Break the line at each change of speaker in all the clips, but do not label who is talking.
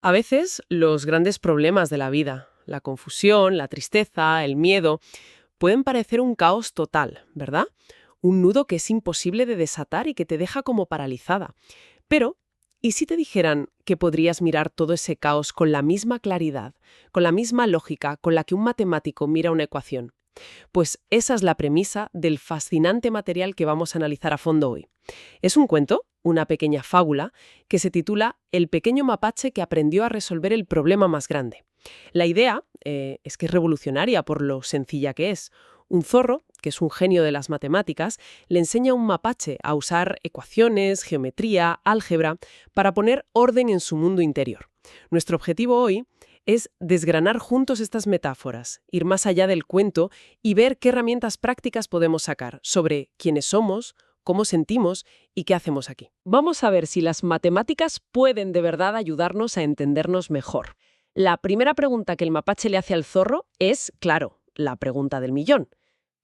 A veces los grandes problemas de la vida, la confusión, la tristeza, el miedo, pueden parecer un caos total, ¿verdad? Un nudo que es imposible de desatar y que te deja como paralizada. Pero, ¿y si te dijeran que podrías mirar todo ese caos con la misma claridad, con la misma lógica con la que un matemático mira una ecuación? Pues esa es la premisa del fascinante material que vamos a analizar a fondo hoy. Es un cuento, una pequeña fábula, que se titula El pequeño mapache que aprendió a resolver el problema más grande. La idea es que es revolucionaria por lo sencilla que es. Un zorro, que es un genio de las matemáticas, le enseña a un mapache a usar ecuaciones, geometría, álgebra, para poner orden en su mundo interior. Nuestro objetivo hoy es desgranar juntos estas metáforas, ir más allá del cuento y ver qué herramientas prácticas podemos sacar sobre quiénes somos, cómo sentimos y qué hacemos aquí. Vamos a ver si las matemáticas pueden de verdad ayudarnos a entendernos mejor. La primera pregunta que el mapache le hace al zorro es, claro, la pregunta del millón.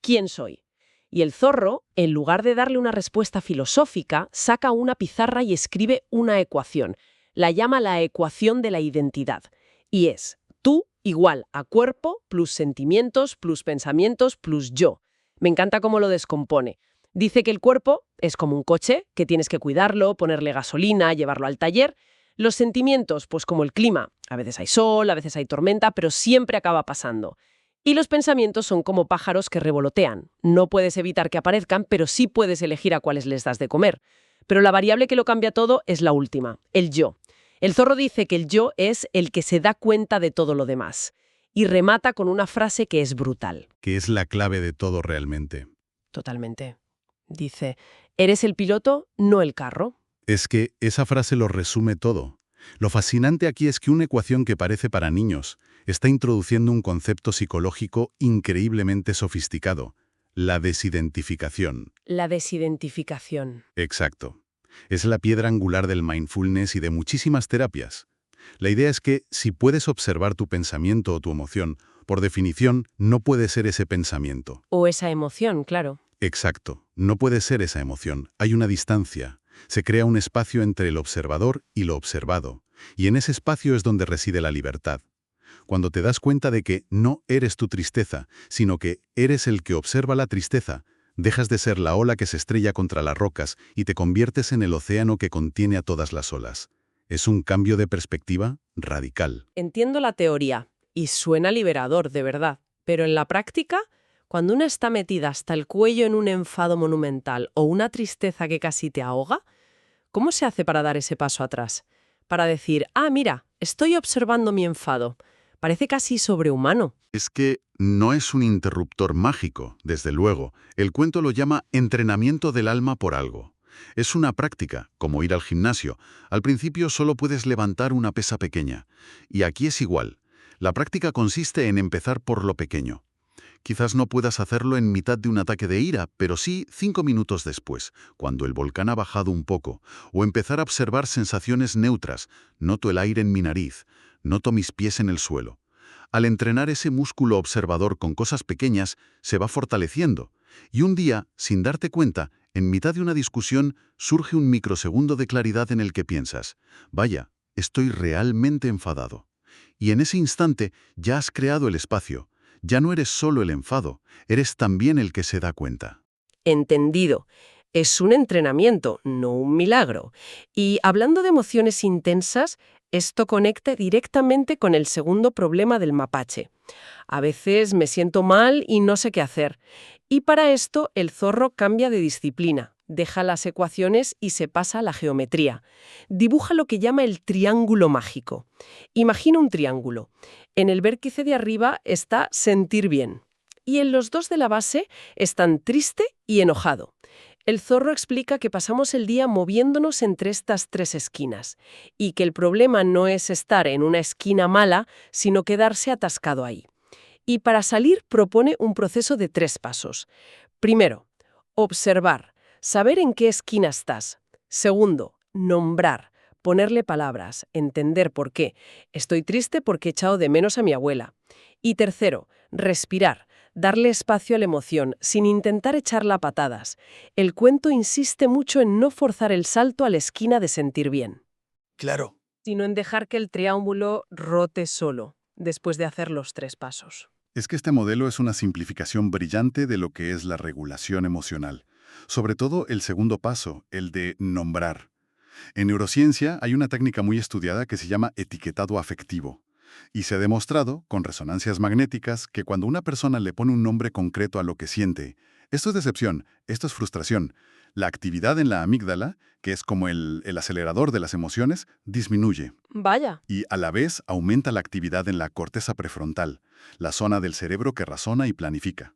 ¿Quién soy? Y el zorro, en lugar de darle una respuesta filosófica, saca una pizarra y escribe una ecuación. La llama la ecuación de la identidad. Y es tú igual a cuerpo plus sentimientos plus pensamientos plus yo. Me encanta cómo lo descompone. Dice que el cuerpo es como un coche, que tienes que cuidarlo, ponerle gasolina, llevarlo al taller. Los sentimientos, pues como el clima. A veces hay sol, a veces hay tormenta, pero siempre acaba pasando. Y los pensamientos son como pájaros que revolotean. No puedes evitar que aparezcan, pero sí puedes elegir a cuáles les das de comer. Pero la variable que lo cambia todo es la última, el yo. El zorro dice que el yo es el que se da cuenta de todo lo demás. Y remata con una frase que es brutal.
Que es la clave de todo realmente.
Totalmente. Dice, eres el piloto, no el carro.
Es que esa frase lo resume todo. Lo fascinante aquí es que una ecuación que parece para niños está introduciendo un concepto psicológico increíblemente sofisticado, la desidentificación.
La desidentificación.
Exacto. Es la piedra angular del mindfulness y de muchísimas terapias. La idea es que si puedes observar tu pensamiento o tu emoción, por definición, no puede ser ese pensamiento.
O esa emoción, claro.
Exacto. No puede ser esa emoción. Hay una distancia. Se crea un espacio entre el observador y lo observado. Y en ese espacio es donde reside la libertad. Cuando te das cuenta de que no eres tu tristeza, sino que eres el que observa la tristeza, dejas de ser la ola que se estrella contra las rocas y te conviertes en el océano que contiene a todas las olas. Es un cambio de perspectiva radical.
Entiendo la teoría y suena liberador, de verdad. Pero en la práctica, cuando una está metida hasta el cuello en un enfado monumental o una tristeza que casi te ahoga, ¿cómo se hace para dar ese paso atrás? Para decir, ah, mira, estoy observando mi enfado. Parece casi sobrehumano.
Es que no es un interruptor mágico, desde luego. El cuento lo llama entrenamiento del alma por algo. Es una práctica, como ir al gimnasio. Al principio solo puedes levantar una pesa pequeña. Y aquí es igual. La práctica consiste en empezar por lo pequeño. Quizás no puedas hacerlo en mitad de un ataque de ira, pero sí 5 minutos después, cuando el volcán ha bajado un poco, o empezar a observar sensaciones neutras. Noto el aire en mi nariz, noto mis pies en el suelo. Al entrenar ese músculo observador con cosas pequeñas, se va fortaleciendo. Y un día, sin darte cuenta, en mitad de una discusión, surge un microsegundo de claridad en el que piensas, vaya, estoy realmente enfadado. Y en ese instante ya has creado el espacio. Ya no eres solo el enfado, eres también el que se da cuenta.
Entendido. Es un entrenamiento, no un milagro. Y hablando de emociones intensas, esto conecta directamente con el segundo problema del mapache. A veces me siento mal y no sé qué hacer. Y para esto el zorro cambia de disciplina, deja las ecuaciones y se pasa a la geometría. Dibuja lo que llama el triángulo mágico. Imagina un triángulo. En el vértice de arriba está sentir bien. Y en los dos de la base están triste y enojado. El zorro explica que pasamos el día moviéndonos entre estas tres esquinas y que el problema no es estar en una esquina mala, sino quedarse atascado ahí. Y para salir propone un proceso de 3 pasos. Primero, observar, saber en qué esquina estás. Segundo, nombrar, ponerle palabras, entender por qué. Estoy triste porque he echado de menos a mi abuela. Y tercero, respirar, darle espacio a la emoción, sin intentar echarla a patadas. El cuento insiste mucho en no forzar el salto a la esquina de sentir bien.
Claro,
sino en dejar que el triángulo rote solo, después de hacer los 3 pasos.
Es que este modelo es una simplificación brillante de lo que es la regulación emocional. Sobre todo el segundo paso, el de nombrar. En neurociencia hay una técnica muy estudiada que se llama etiquetado afectivo. Y se ha demostrado, con resonancias magnéticas, que cuando una persona le pone un nombre concreto a lo que siente, esto es decepción, esto es frustración, la actividad en la amígdala, que es como el acelerador de las emociones, disminuye.
Vaya.
Y a la vez aumenta la actividad en la corteza prefrontal, la zona del cerebro que razona y planifica.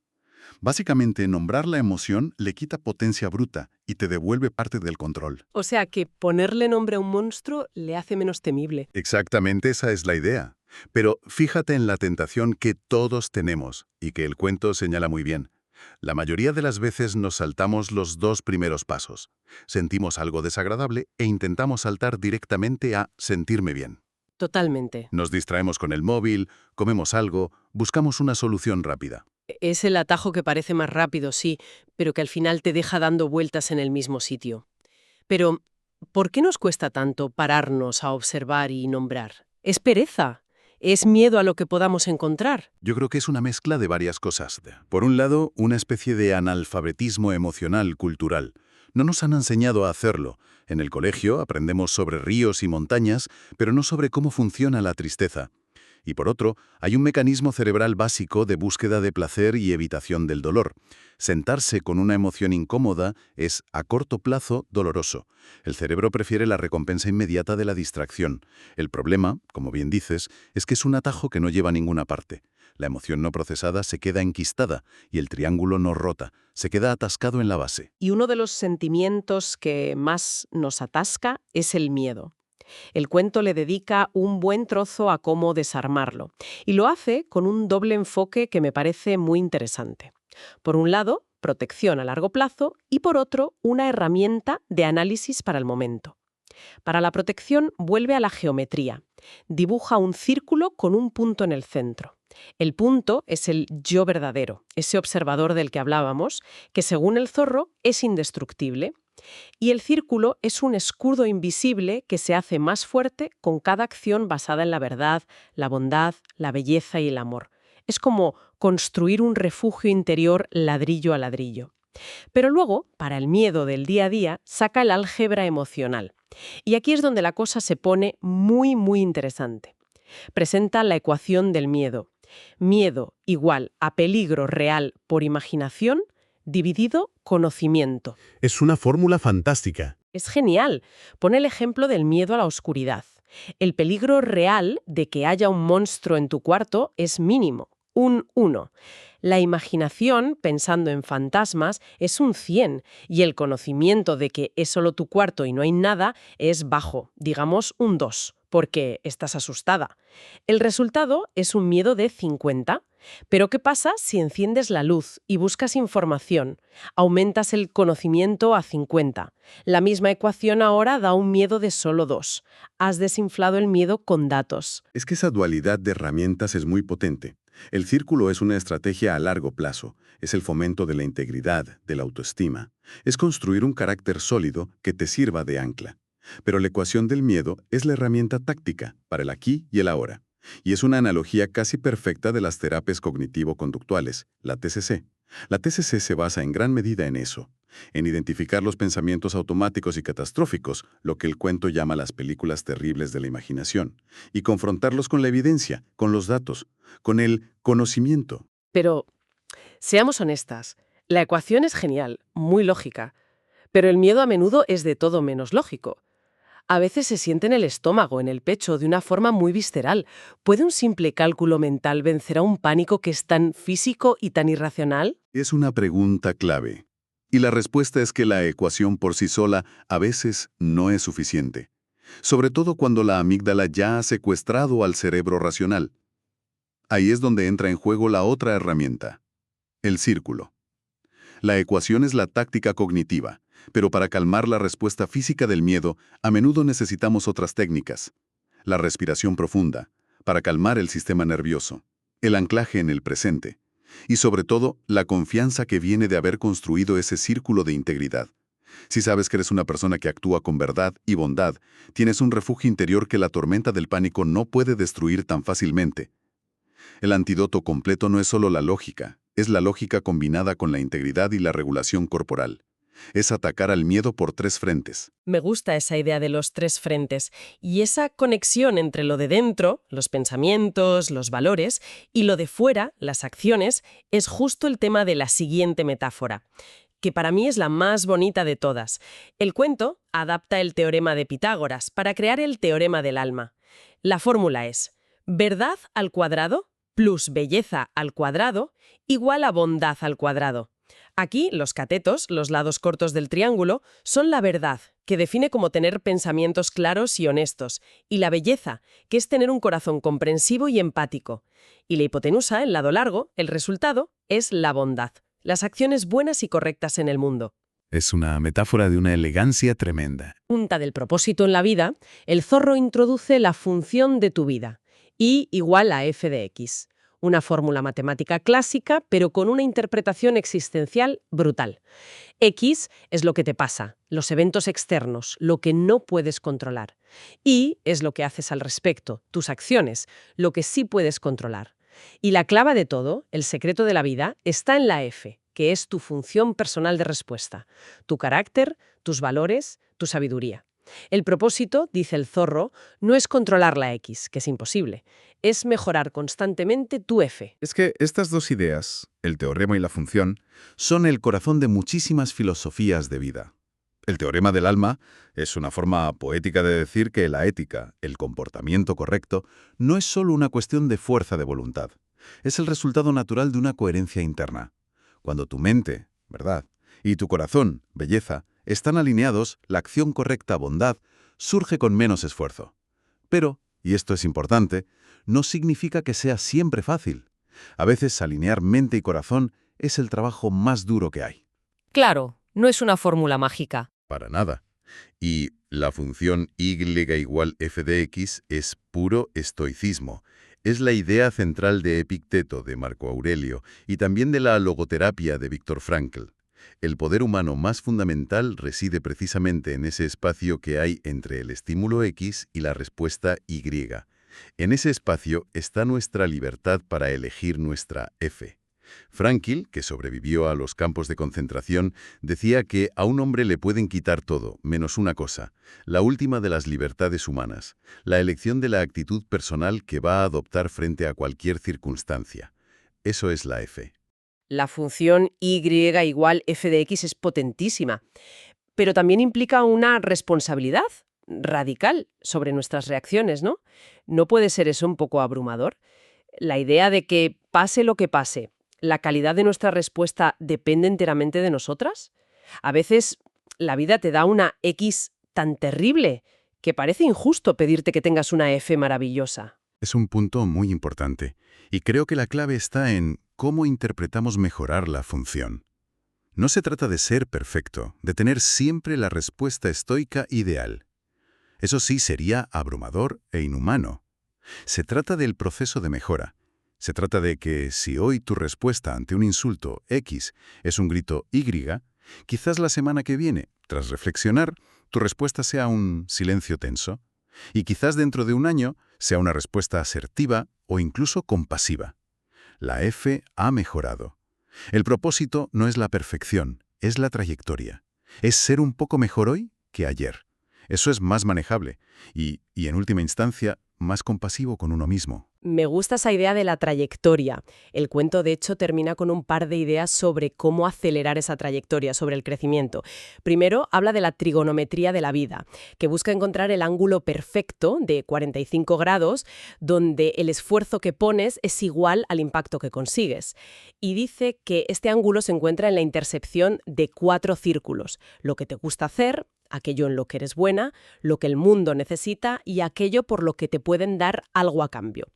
Básicamente, nombrar la emoción le quita potencia bruta y te devuelve parte del control.
O sea que ponerle nombre a un monstruo le hace menos temible.
Exactamente esa es la idea. Pero fíjate en la tentación que todos tenemos y que el cuento señala muy bien. La mayoría de las veces nos saltamos los 2 primeros pasos. Sentimos algo desagradable e intentamos saltar directamente a sentirme bien.
Totalmente.
Nos distraemos con el móvil, comemos algo, buscamos una solución rápida.
Es el atajo que parece más rápido, sí, pero que al final te deja dando vueltas en el mismo sitio. Pero, ¿por qué nos cuesta tanto pararnos a observar y nombrar? ¿Es pereza? ¿Es miedo a lo que podamos encontrar?
Yo creo que es una mezcla de varias cosas. Por un lado, una especie de analfabetismo emocional cultural. No nos han enseñado a hacerlo. En el colegio aprendemos sobre ríos y montañas, pero no sobre cómo funciona la tristeza. Y por otro, hay un mecanismo cerebral básico de búsqueda de placer y evitación del dolor. Sentarse con una emoción incómoda es, a corto plazo, doloroso. El cerebro prefiere la recompensa inmediata de la distracción. El problema, como bien dices, es que es un atajo que no lleva a ninguna parte. La emoción no procesada se queda enquistada y el triángulo no rota, se queda atascado en la base.
Y uno de los sentimientos que más nos atasca es el miedo. El cuento le dedica un buen trozo a cómo desarmarlo, y lo hace con un doble enfoque que me parece muy interesante. Por un lado, protección a largo plazo y por otro, una herramienta de análisis para el momento. Para la protección vuelve a la geometría. Dibuja un círculo con un punto en el centro. El punto es el yo verdadero, ese observador del que hablábamos, que según el zorro es indestructible. Y el círculo es un escudo invisible que se hace más fuerte con cada acción basada en la verdad, la bondad, la belleza y el amor. Es como construir un refugio interior ladrillo a ladrillo. Pero luego, para el miedo del día a día, saca el álgebra emocional. Y aquí es donde la cosa se pone muy, muy interesante. Presenta la ecuación del miedo. Miedo igual a peligro real por imaginación dividido conocimiento.
Es una fórmula fantástica.
Es genial. Pone el ejemplo del miedo a la oscuridad. El peligro real de que haya un monstruo en tu cuarto es mínimo, un 1. La imaginación, pensando en fantasmas, es un 100 y el conocimiento de que es solo tu cuarto y no hay nada es bajo, digamos un 2, porque estás asustada. El resultado es un miedo de 50. Pero ¿qué pasa si enciendes la luz y buscas información? Aumentas el conocimiento a 50. La misma ecuación ahora da un miedo de solo 2. Has desinflado el miedo con datos.
Es que esa dualidad de herramientas es muy potente. El círculo es una estrategia a largo plazo, es el fomento de la integridad, de la autoestima. Es construir un carácter sólido que te sirva de ancla. Pero la ecuación del miedo es la herramienta táctica para el aquí y el ahora. Y es una analogía casi perfecta de las terapias cognitivo-conductuales, la TCC. La TCC se basa en gran medida en eso, en identificar los pensamientos automáticos y catastróficos, lo que el cuento llama las películas terribles de la imaginación, y confrontarlos con la evidencia, con los datos, con el conocimiento.
Pero, seamos honestas, la ecuación es genial, muy lógica, pero el miedo a menudo es de todo menos lógico. A veces se siente en el estómago, en el pecho, de una forma muy visceral. ¿Puede un simple cálculo mental vencer a un pánico que es tan físico y tan irracional?
Es una pregunta clave. Y la respuesta es que la ecuación por sí sola a veces no es suficiente. Sobre todo cuando la amígdala ya ha secuestrado al cerebro racional. Ahí es donde entra en juego la otra herramienta, el círculo. La ecuación es la táctica cognitiva, pero para calmar la respuesta física del miedo, a menudo necesitamos otras técnicas. La respiración profunda, para calmar el sistema nervioso, el anclaje en el presente, y sobre todo, la confianza que viene de haber construido ese círculo de integridad. Si sabes que eres una persona que actúa con verdad y bondad, tienes un refugio interior que la tormenta del pánico no puede destruir tan fácilmente. El antídoto completo no es solo la lógica, es la lógica combinada con la integridad y la regulación corporal. Es atacar al miedo por 3 frentes.
Me gusta esa idea de los 3 frentes y esa conexión entre lo de dentro, los pensamientos, los valores, y lo de fuera, las acciones, es justo el tema de la siguiente metáfora, que para mí es la más bonita de todas. El cuento adapta el teorema de Pitágoras para crear el teorema del alma. La fórmula es verdad al cuadrado plus belleza al cuadrado igual a bondad al cuadrado. Aquí, los catetos, los lados cortos del triángulo, son la verdad, que define como tener pensamientos claros y honestos, y la belleza, que es tener un corazón comprensivo y empático. Y la hipotenusa, el lado largo, el resultado, es la bondad, las acciones buenas y correctas en el mundo.
Es una metáfora de una elegancia tremenda.
Punta del propósito en la vida, el zorro introduce la función de tu vida, I igual a f de x. Una fórmula matemática clásica, pero con una interpretación existencial brutal. X es lo que te pasa, los eventos externos, lo que no puedes controlar. Y es lo que haces al respecto, tus acciones, lo que sí puedes controlar. Y la clave de todo, el secreto de la vida, está en la F, que es tu función personal de respuesta, tu carácter, tus valores, tu sabiduría. El propósito, dice el zorro, no es controlar la X, que es imposible, es mejorar constantemente tu F.
Es que estas dos ideas, el teorema y la función, son el corazón de muchísimas filosofías de vida. El teorema del alma es una forma poética de decir que la ética, el comportamiento correcto, no es solo una cuestión de fuerza de voluntad. Es el resultado natural de una coherencia interna. Cuando tu mente, verdad, y tu corazón, belleza, están alineados, la acción correcta, bondad, surge con menos esfuerzo. Pero, y esto es importante, no significa que sea siempre fácil. A veces alinear mente y corazón es el trabajo más duro que hay.
Claro, no es una fórmula mágica.
Para nada. Y la función y igual f de x es puro estoicismo. Es la idea central de Epicteto, de Marco Aurelio, y también de la logoterapia de Viktor Frankl. El poder humano más fundamental reside precisamente en ese espacio que hay entre el estímulo X y la respuesta Y. En ese espacio está nuestra libertad para elegir nuestra F. Frankl, que sobrevivió a los campos de concentración, decía que a un hombre le pueden quitar todo, menos una cosa, la última de las libertades humanas, la elección de la actitud personal que va a adoptar frente a cualquier circunstancia. Eso es la F.
La función y igual f de x es potentísima, pero también implica una responsabilidad radical sobre nuestras reacciones, ¿no? ¿No puede ser eso un poco abrumador? La idea de que pase lo que pase, la calidad de nuestra respuesta depende enteramente de nosotras. A veces la vida te da una X tan terrible que parece injusto pedirte que tengas una F maravillosa.
Es un punto muy importante, y creo que la clave está en cómo interpretamos mejorar la función. No se trata de ser perfecto, de tener siempre la respuesta estoica ideal. Eso sí sería abrumador e inhumano. Se trata del proceso de mejora. Se trata de que si hoy tu respuesta ante un insulto X es un grito Y, quizás la semana que viene, tras reflexionar, tu respuesta sea un silencio tenso. Y quizás dentro de un año sea una respuesta asertiva o incluso compasiva. La F ha mejorado. El propósito no es la perfección, es la trayectoria. Es ser un poco mejor hoy que ayer. Eso es más manejable y en última instancia, más compasivo con uno mismo.
Me gusta esa idea de la trayectoria. El cuento, de hecho, termina con un par de ideas sobre cómo acelerar esa trayectoria, sobre el crecimiento. Primero, habla de la trigonometría de la vida, que busca encontrar el ángulo perfecto de 45 grados, donde el esfuerzo que pones es igual al impacto que consigues. Y dice que este ángulo se encuentra en la intersección de 4 círculos: lo que te gusta hacer, aquello en lo que eres buena, lo que el mundo necesita y aquello por lo que te pueden dar algo a cambio.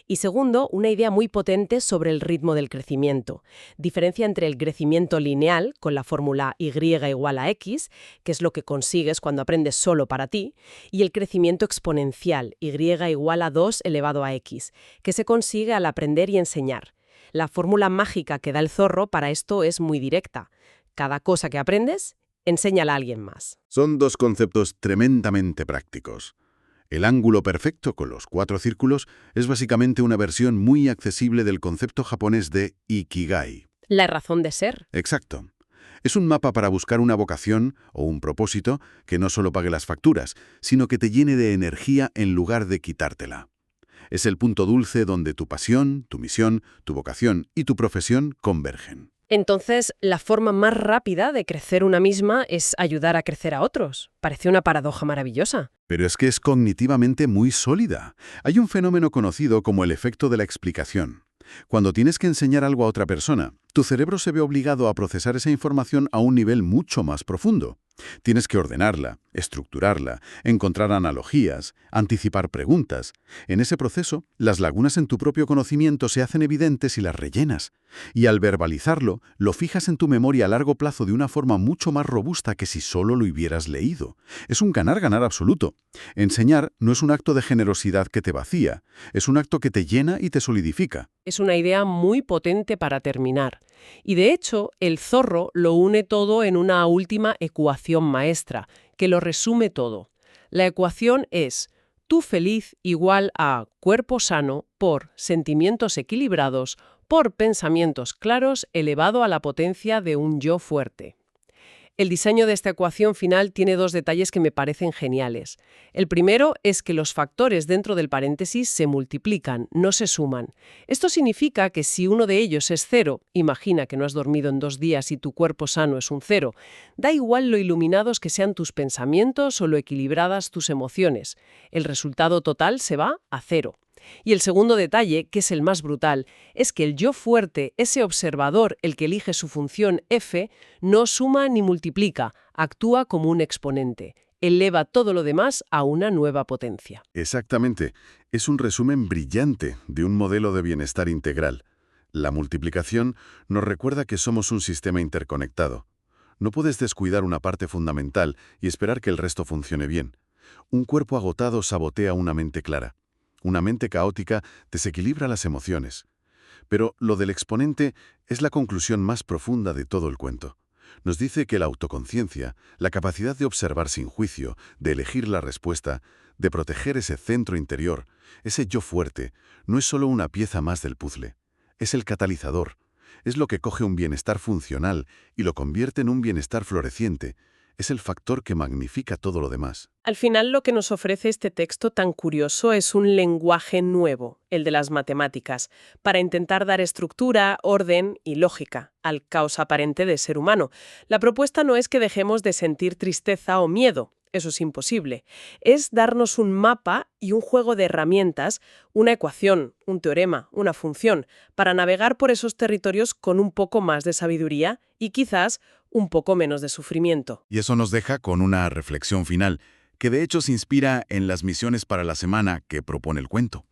Y segundo, una idea muy potente sobre el ritmo del crecimiento. Diferencia entre el crecimiento lineal, con la fórmula Y igual a X, que es lo que consigues cuando aprendes solo para ti, y el crecimiento exponencial, Y igual a 2 elevado a X, que se consigue al aprender y enseñar. La fórmula mágica que da el zorro para esto es muy directa. Cada cosa que aprendes enséñala a alguien más.
Son dos conceptos tremendamente prácticos. El ángulo perfecto con los 4 círculos es básicamente una versión muy accesible del concepto japonés de Ikigai.
La razón de ser.
Exacto. Es un mapa para buscar una vocación o un propósito que no solo pague las facturas, sino que te llene de energía en lugar de quitártela. Es el punto dulce donde tu pasión, tu misión, tu vocación y tu profesión convergen.
Entonces, la forma más rápida de crecer una misma es ayudar a crecer a otros. Parece una paradoja maravillosa.
Pero es que es cognitivamente muy sólida. Hay un fenómeno conocido como el efecto de la explicación. Cuando tienes que enseñar algo a otra persona, tu cerebro se ve obligado a procesar esa información a un nivel mucho más profundo. Tienes que ordenarla, estructurarla, encontrar analogías, anticipar preguntas. En ese proceso, las lagunas en tu propio conocimiento se hacen evidentes y las rellenas. Y al verbalizarlo, lo fijas en tu memoria a largo plazo de una forma mucho más robusta que si solo lo hubieras leído. Es un ganar-ganar absoluto. Enseñar no es un acto de generosidad que te vacía, es un acto que te llena y te solidifica.
Es una idea muy potente para terminar. Y de hecho, el Zorro lo une todo en una última ecuación maestra, que lo resume todo. La ecuación es tú feliz igual a cuerpo sano por sentimientos equilibrados por pensamientos claros elevado a la potencia de un yo fuerte. El diseño de esta ecuación final tiene 2 detalles que me parecen geniales. El primero es que los factores dentro del paréntesis se multiplican, no se suman. Esto significa que si uno de ellos es 0, imagina que no has dormido en 2 días y tu cuerpo sano es un 0, da igual lo iluminados que sean tus pensamientos o lo equilibradas tus emociones. El resultado total se va a 0. Y el segundo detalle, que es el más brutal, es que el yo fuerte, ese observador, el que elige su función F, no suma ni multiplica, actúa como un exponente. Eleva todo lo demás a una nueva potencia.
Exactamente. Es un resumen brillante de un modelo de bienestar integral. La multiplicación nos recuerda que somos un sistema interconectado. No puedes descuidar una parte fundamental y esperar que el resto funcione bien. Un cuerpo agotado sabotea una mente clara. Una mente caótica desequilibra las emociones. Pero lo del exponente es la conclusión más profunda de todo el cuento. Nos dice que la autoconciencia, la capacidad de observar sin juicio, de elegir la respuesta, de proteger ese centro interior, ese yo fuerte, no es solo una pieza más del puzzle. Es el catalizador. Es lo que coge un bienestar funcional y lo convierte en un bienestar floreciente. Es el factor que magnifica todo lo demás.
Al final, lo que nos ofrece este texto tan curioso es un lenguaje nuevo, el de las matemáticas, para intentar dar estructura, orden y lógica al caos aparente del ser humano. La propuesta no es que dejemos de sentir tristeza o miedo, eso es imposible. Es darnos un mapa y un juego de herramientas, una ecuación, un teorema, una función, para navegar por esos territorios con un poco más de sabiduría y quizás un poco menos de sufrimiento.
Y eso nos deja con una reflexión final, que de hecho se inspira en las misiones para la semana que propone el cuento.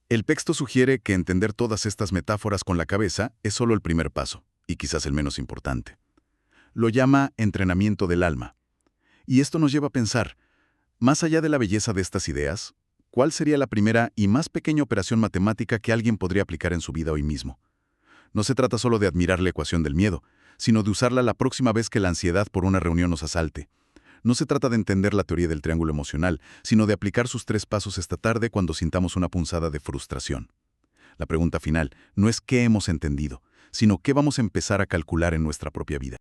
El texto sugiere que entender todas estas metáforas con la cabeza es solo el primer paso, y quizás el menos importante. Lo llama entrenamiento del alma. Y esto nos lleva a pensar, más allá de la belleza de estas ideas, ¿cuál sería la primera y más pequeña operación matemática que alguien podría aplicar en su vida hoy mismo? No se trata solo de admirar la ecuación del miedo, sino de usarla la próxima vez que la ansiedad por una reunión nos asalte. No se trata de entender la teoría del triángulo emocional, sino de aplicar sus 3 pasos esta tarde cuando sintamos una punzada de frustración. La pregunta final no es qué hemos entendido, sino qué vamos a empezar a calcular en nuestra propia vida.